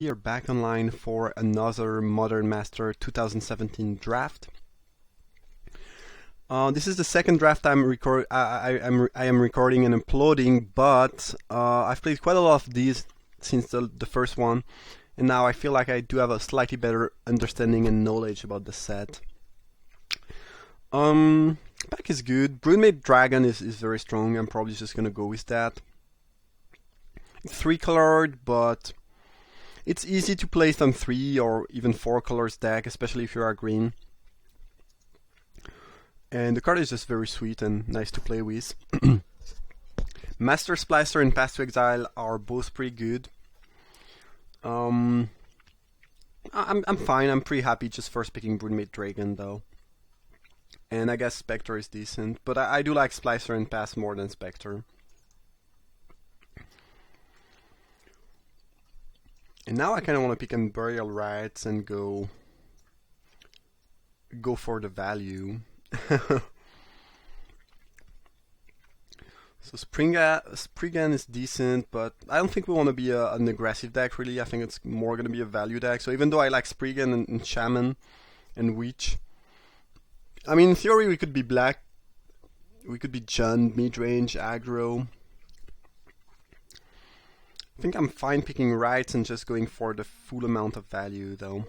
We are back online for another Modern Master 2017 draft. This is the second draft I am recording and uploading, but I've played quite a lot of these since the first one, and now I feel like I do have a slightly better understanding and knowledge about the set. Pack is good. Broodmate Dragon is very strong. I'm probably just gonna go with that. It's 3-colored, but it's easy to place on 3 or even 4 colors deck, especially if you are green. And the card is just very sweet and nice to play with. Master Splicer and Path to Exile are both pretty good. I'm fine. I'm pretty happy just first picking Broodmate Dragon though. And I guess Spectre is decent, but I do like Splicer and Path more than Spectre. And now I kind of want to pick on Burial Rites and go for the value. So Spriggan is decent, but I don't think we want to be an aggressive deck really. I think it's more going to be a value deck. So even though I like Spriggan and Shaman and Witch, I mean in theory we could be black, we could be Jund, mid-range, aggro. I think I'm fine picking Rites and just going for the full amount of value though.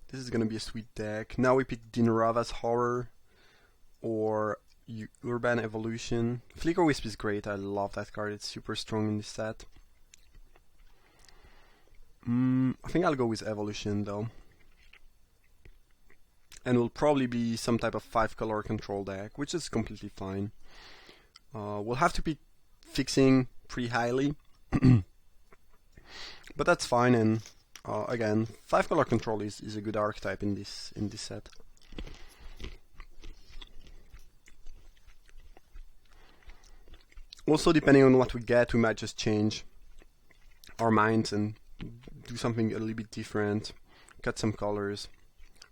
This is gonna be a sweet deck. Now we pick Dinarava's Horror or Urban Evolution. Flicker Wisp is great. I love that card. It's super strong in this set. I think I'll go with Evolution though. And will probably be some type of 5-color control deck, which is completely fine. We'll have to be fixing pretty highly, but that's fine. And again, 5-color control is a good archetype in this set. Also, depending on what we get, we might just change our minds and do something a little bit different, cut some colors.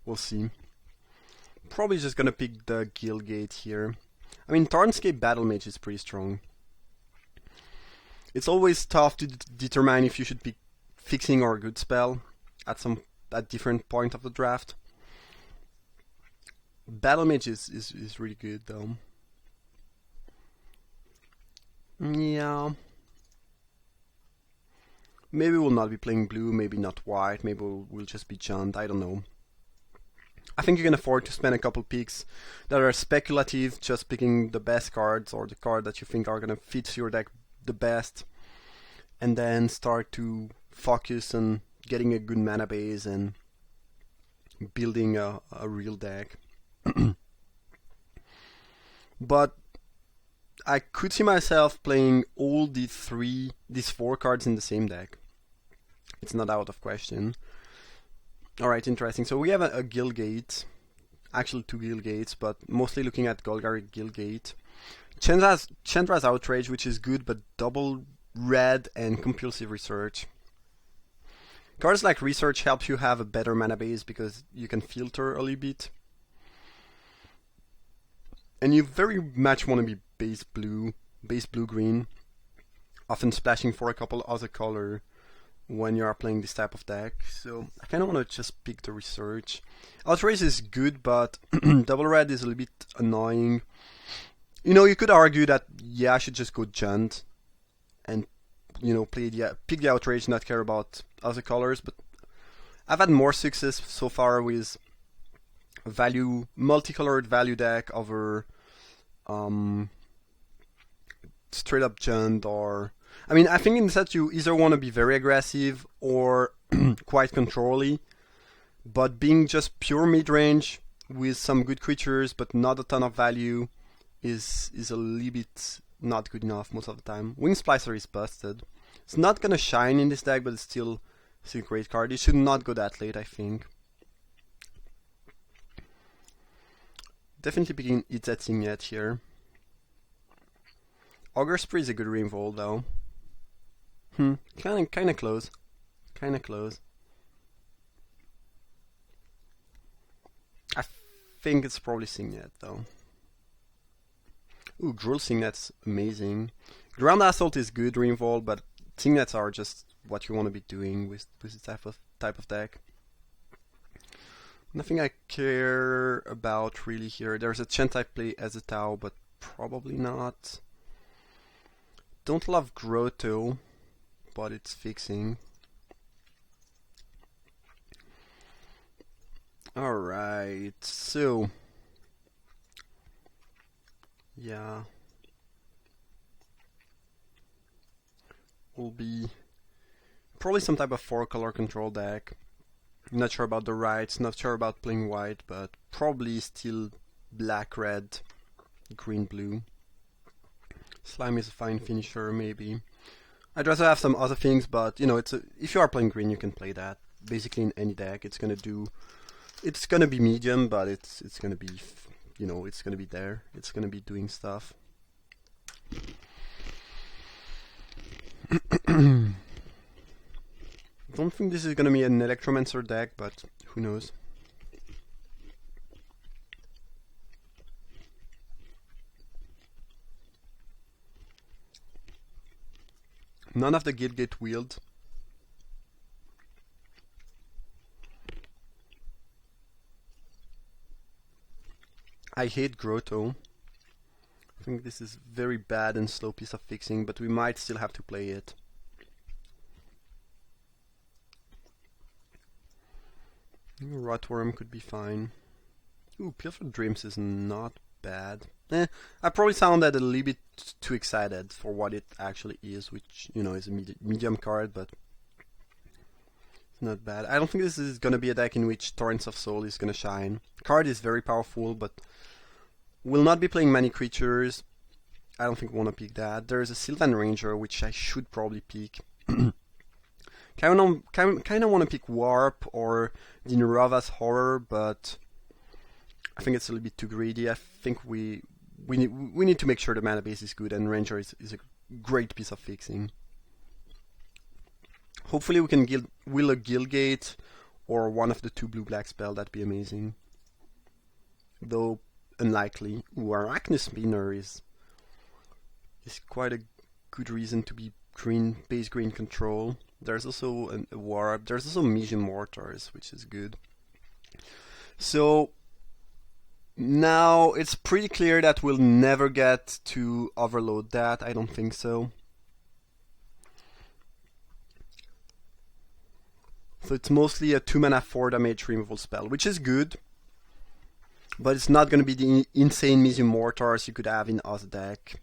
We'll see. Probably just gonna pick the Guildgate here. I mean, Tarnscape Battlemage is pretty strong. It's always tough to determine if you should pick fixing or a good spell at different point of the draft. Battlemage is really good though. Yeah. Maybe we'll not be playing blue, maybe not white, maybe we'll just be Jund, I don't know. I think you can afford to spend a couple picks that are speculative, just picking the best cards or the card that you think are going to fit your deck the best, and then start to focus on getting a good mana base and building a real deck. But I could see myself playing all these 4 cards in the same deck. It's not out of question. Alright, interesting. So we have a Guildgate. Actually 2 Guildgates, but mostly looking at Golgari Guildgate. Chandra's Outrage, which is good, but double red and Compulsive Research. Cards like Research helps you have a better mana base because you can filter a little bit. And you very much want to be base blue-green, often splashing for a couple other color when you are playing this type of deck. So I kind of want to just pick the Research. Outrage is good, but double red is a little bit annoying. You know, you could argue that yeah, I should just go Jund and pick the Outrage, not care about other colors. But I've had more success so far with multicolored value deck over straight up Jund or. I mean, I think in the set you either want to be very aggressive or quite controlly, but being just pure mid-range with some good creatures but not a ton of value is a little bit not good enough most of the time. Wing Splicer is busted. It's not gonna shine in this deck, but it's still a great card. It should not go that late, I think. Definitely picking Izzet Signet here. Augur Spree is a good removal though. Kinda close. Kinda close. I think it's probably Signet though. Ooh, Gruul Signet's amazing. Ground Assault is good, Reinvolve, but Signets are just what you want to be doing with this type of deck. Nothing I care about really here. There's a chance I play Ezetao, but probably not. Don't love Grotto, but it's fixing. Alright, so yeah, will be probably some type of 4-color control deck. Not sure about the rights, not sure about playing white, but probably still black, red, green, blue. Slime is a fine finisher, maybe. I'd rather have some other things, but you know, if you are playing green, you can play that basically in any deck. It's gonna be medium, but it's gonna be, you know, it's gonna be there. It's gonna be doing stuff. Don't think this is gonna be an Electromancer deck, but who knows. None of the Guildgate Wield. I hate Grotto. I think this is very bad and slow piece of fixing, but we might still have to play it. Rotworm could be fine. Ooh, Pilfered Dreams is not bad. I probably sounded a little bit too excited for what it actually is, which, you know, is a medium card, but it's not bad. I don't think this is gonna be a deck in which Torrents of Soul is gonna shine. Card is very powerful, but will not be playing many creatures. I don't think we want to pick that. There's a Sylvan Ranger, which I should probably pick. Kind of want to pick Warp or Dinarava's Horror, but I think it's a little bit too greedy. I think we need to make sure the mana base is good, and Ranger is a great piece of fixing. Hopefully we can will a Guildgate or one of the 2 blue-black spell. That'd be amazing. Though unlikely. Ooh, Arachne Spinner is quite a good reason to be base green control. There's also a Warp. There's also Mejim Mortars, which is good. So now it's pretty clear that we'll never get to overload that. I don't think so. So it's mostly a 2-mana 4 damage removal spell, which is good. But it's not going to be the insane Mejim Mortars you could have in other deck.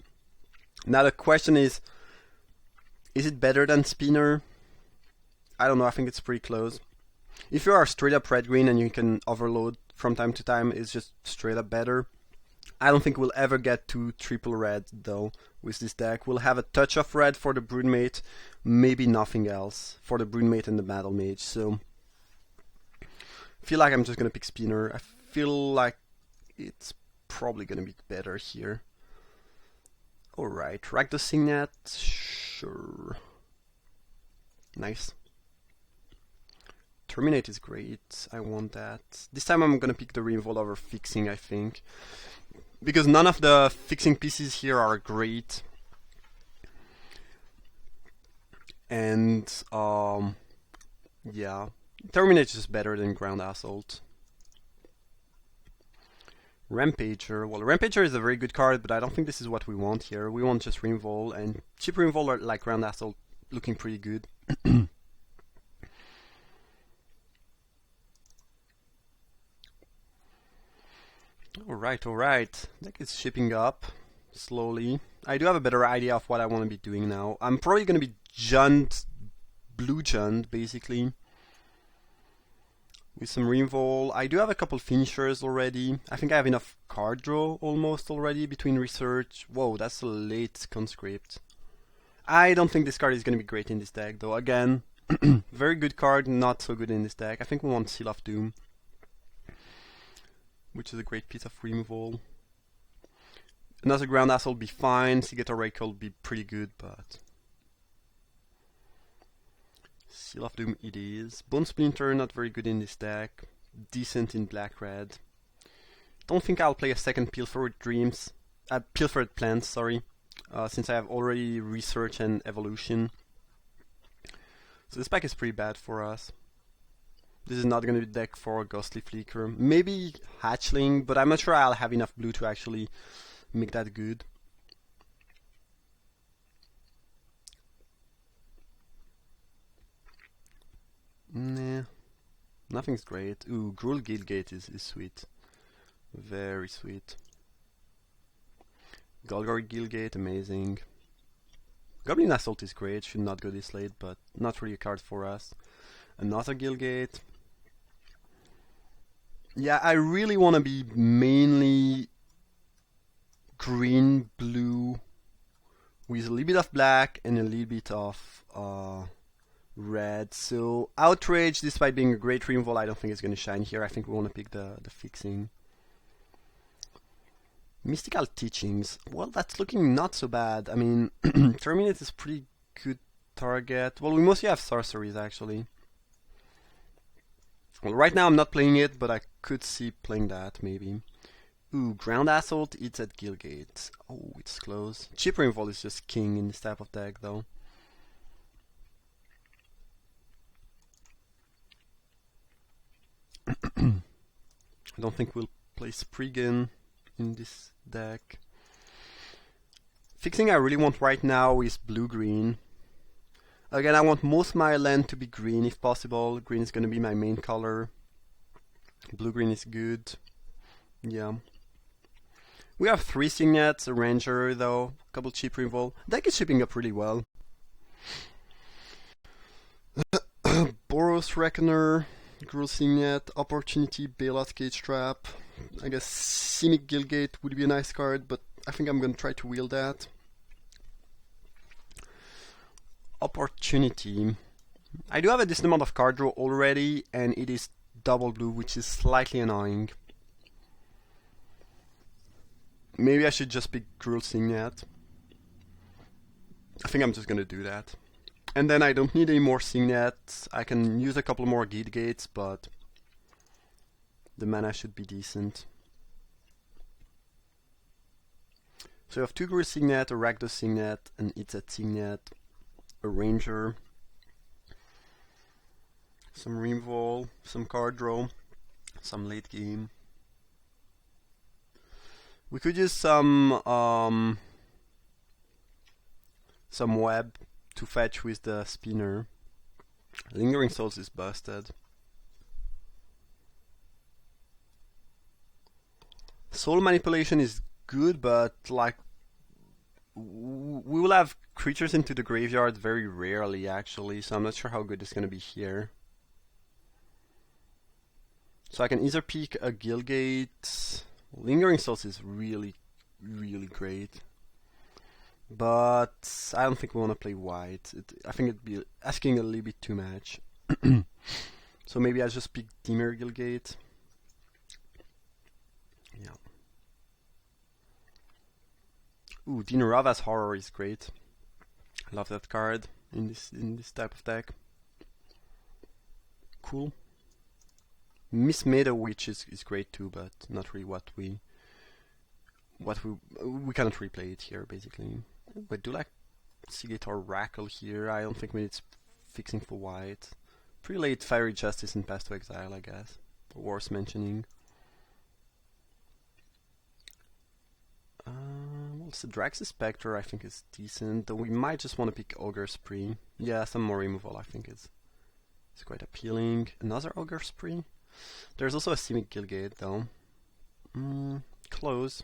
Now the question is it better than Spinner? I don't know, I think it's pretty close. If you are straight up red-green and you can overload from time to time, it's just straight up better. I don't think we'll ever get to triple red though with this deck. We'll have a touch of red for the Broodmate, maybe nothing else for the Broodmate and the Battle Mage. So I feel like I'm just gonna pick Spinner. I feel like it's probably gonna be better here. Alright, Rakdos Signet, sure. Nice. Terminate is great, I want that. This time I'm gonna pick the Reinvolve over fixing, I think. Because none of the fixing pieces here are great. And, yeah. Terminate is just better than Ground Assault. Rampager. Well, Rampager is a very good card, but I don't think this is what we want here. We want just Reinvolve, and cheap Reinvolve are like Ground Assault looking pretty good. Alright. Deck is shipping up slowly. I do have a better idea of what I want to be doing now. I'm probably going to be Blue Jund, basically. With some Reinvolve. I do have a couple finishers already. I think I have enough card draw almost already between research. Whoa, that's a late Conscript. I don't think this card is going to be great in this deck though. Again, very good card, not so good in this deck. I think we want Seal of Doom, which is a great piece of removal. Another Ground Assault will be fine. Seagate Oracle will be pretty good, but Seal of Doom it is. Bone Splinter, not very good in this deck. Decent in black-red. Don't think I'll play a second Pilfered Dreams. pilfered plants, sorry, since I have already research and evolution. So this pack is pretty bad for us. This is not going to be deck for Ghostly Flicker. Maybe Hatchling, but I'm not sure I'll have enough blue to actually make that good. Nah, nothing's great. Ooh, Gruul Guildgate is sweet. Very sweet. Golgari Guildgate, amazing. Goblin Assault is great, should not go this late, but not really a card for us. Another Guildgate. Yeah, I really want to be mainly green, blue, with a little bit of black and a little bit of red. So Outrage, despite being a great removal, I don't think it's going to shine here. I think we want to pick the fixing. Mystical Teachings. Well, that's looking not so bad. I mean, Terminate is pretty good target. Well, we mostly have sorceries, actually. Well, right now I'm not playing it, but I could see playing that, maybe. Ooh, Ground Assault, it's at Guildgate. Oh, it's close. Chip Removal is just king in this type of deck, though. I don't think we'll play Spriggan in this deck. Fixing I really want right now is blue-green. Again, I want most of my land to be green if possible. Green is going to be my main color. Blue-green is good. Yeah. We have 3 Signets, a Ranger though, a couple cheap removal. Deck is shipping up really well. Boros Reckoner, Gruul Signet, Opportunity, Bailout Cage Trap. I guess Simic Guildgate would be a nice card, but I think I'm going to try to wield that. Opportunity. I do have a decent amount of card draw already, and it is double blue, which is slightly annoying. Maybe I should just pick Gruul Signet. I think I'm just gonna do that. And then I don't need any more Signets. I can use a couple more Guildgates, but the mana should be decent. So you have 2 Gruul Signet, a Rakdos Signet, an Izzet Signet, a Ranger, some removal, some card draw, some late game. We could use some web to fetch with the spinner. Lingering Souls is busted. Soul Manipulation is good, but like we will have creatures into the graveyard very rarely actually, so I'm not sure how good it's gonna be here. So I can either pick a Guildgate. Lingering Souls is really, really great. But I don't think we want to play white. I think it'd be asking a little bit too much. So maybe I'll just pick Dimir Guildgate. Yeah. Ooh, Dinarava's Horror is great. I love that card in this type of deck. Cool. Miss Meadow Witch is great too, but not really what we cannot replay it here basically. We do like Seagate or Rackle here. I don't think it's fixing for white. Pretty late Fiery Justice and Pass to Exile, I guess. Worth mentioning. Well, so Drax's Spectre I think is decent, though we might just want to pick Ogre Spree. Yeah, some more removal I think is quite appealing. Another Ogre Spree? There's also a Simic Guildgate though. Close.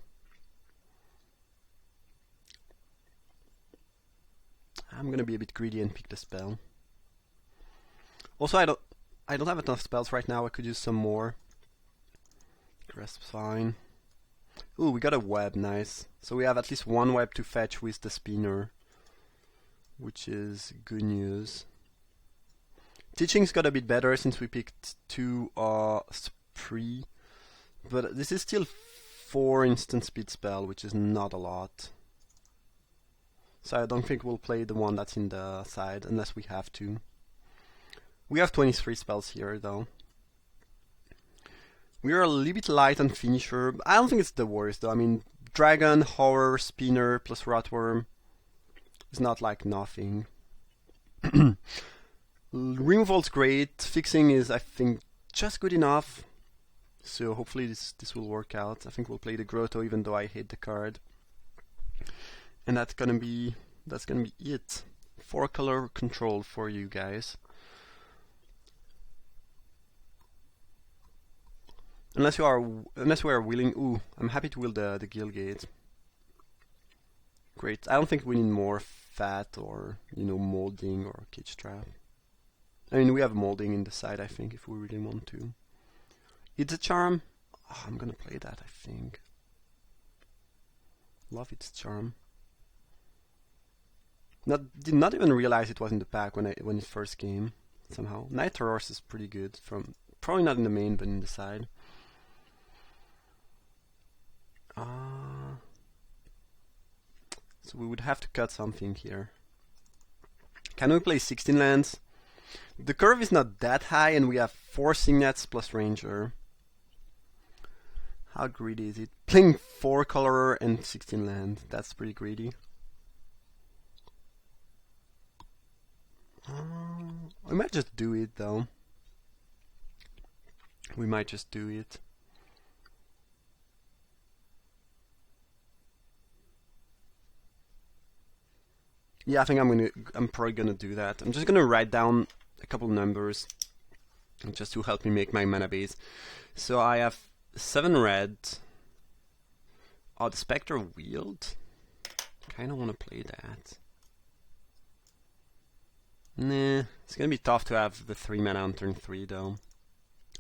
I'm gonna be a bit greedy and pick the spell. Also, I don't have enough spells right now. I could use some more. Grasp's fine. Ooh, we got a web, nice. So we have at least one web to fetch with the spinner, which is good news. Teaching's got a bit better since we picked 2 Spree, but this is still 4 instant speed spell, which is not a lot. So I don't think we'll play the one that's in the side unless we have to. We have 23 spells here though. We are a little bit light on Finisher. I don't think it's the worst though. I mean, Dragon, Horror, Spinner plus Rotworm is not like nothing. Removal's great. Fixing is, I think, just good enough. So hopefully this will work out. I think we'll play the Grotto even though I hate the card. And that's gonna be it. 4-color control for you guys. Unless we are willing. Ooh, I'm happy to wheel the Guildgate. Great. I don't think we need more fat or molding or cage trap. I mean, we have molding in the side, I think, if we really want to. It's a charm. Oh, I'm gonna play that, I think. Love its charm. Did not even realize it was in the pack when it first came. Somehow, Night Horse is pretty good. Probably not in the main, but in the side. So we would have to cut something here. Can we play 16 lands? The curve is not that high, and we have 4 Signets plus Ranger. How greedy is it? Playing 4-color and 16 land. That's pretty greedy. We might just do it though. We might just do it. Yeah, I think I'm probably gonna do that. I'm just gonna write down a couple numbers just to help me make my mana base. So I have 7 red. Oh, the Spectre Wield. Kinda wanna play that. Nah, it's gonna be tough to have the 3 mana on turn 3 though.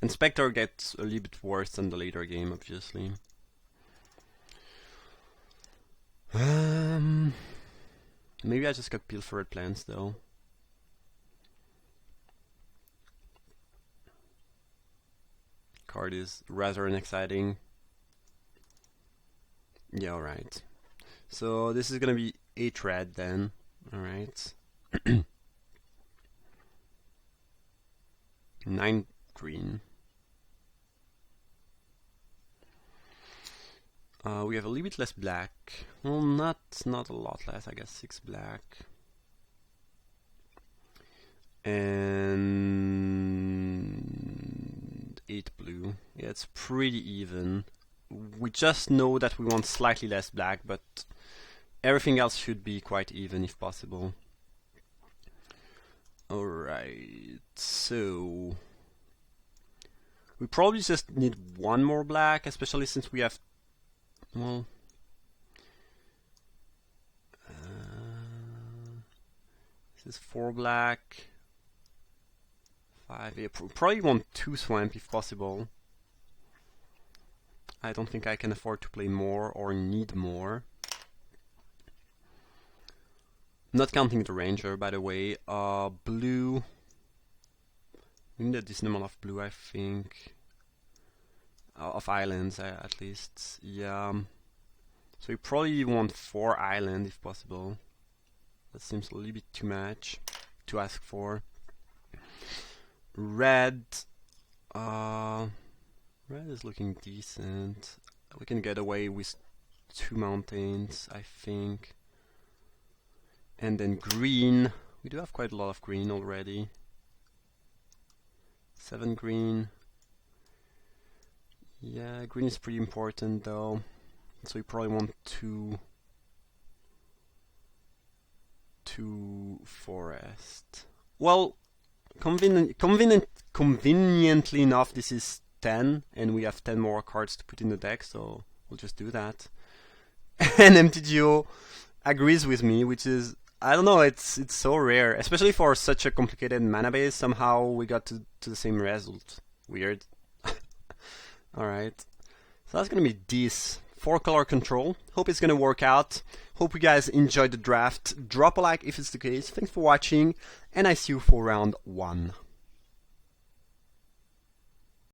And Spectre gets a little bit worse than the later game, obviously. Maybe I just got Pilfered Plants though. Card is rather unexciting. Yeah, alright. So this is gonna be 8 red then. Alright. 9 green. We have a little bit less black. Well, not a lot less. I guess 6 black and 8 blue. Yeah, it's pretty even. We just know that we want slightly less black, but everything else should be quite even if possible. Alright, so we probably just need 1 more black, especially since we have, well, this is 4 black, 5, yeah, probably want 2 swamp if possible. I don't think I can afford to play more or need more. Not counting the Ranger, by the way. Blue. We need a decent amount of blue, I think. Of islands, at least. Yeah. So you probably want 4 islands if possible. That seems a little bit too much to ask for. Red. Red is looking decent. We can get away with 2 mountains, I think. And then green. We do have quite a lot of green already. 7 green. Yeah, green is pretty important though. So we probably want 2 forest. Well, conveniently enough, this is 10, and we have 10 more cards to put in the deck, so we'll just do that. And MTGO agrees with me, which is, I don't know, it's so rare, especially for such a complicated mana base. Somehow we got to the same result. Weird. Alright, so that's gonna be this 4-color control. Hope it's gonna work out. Hope you guys enjoyed the draft. Drop a like if it's the case. Thanks for watching, and I see you for round 1.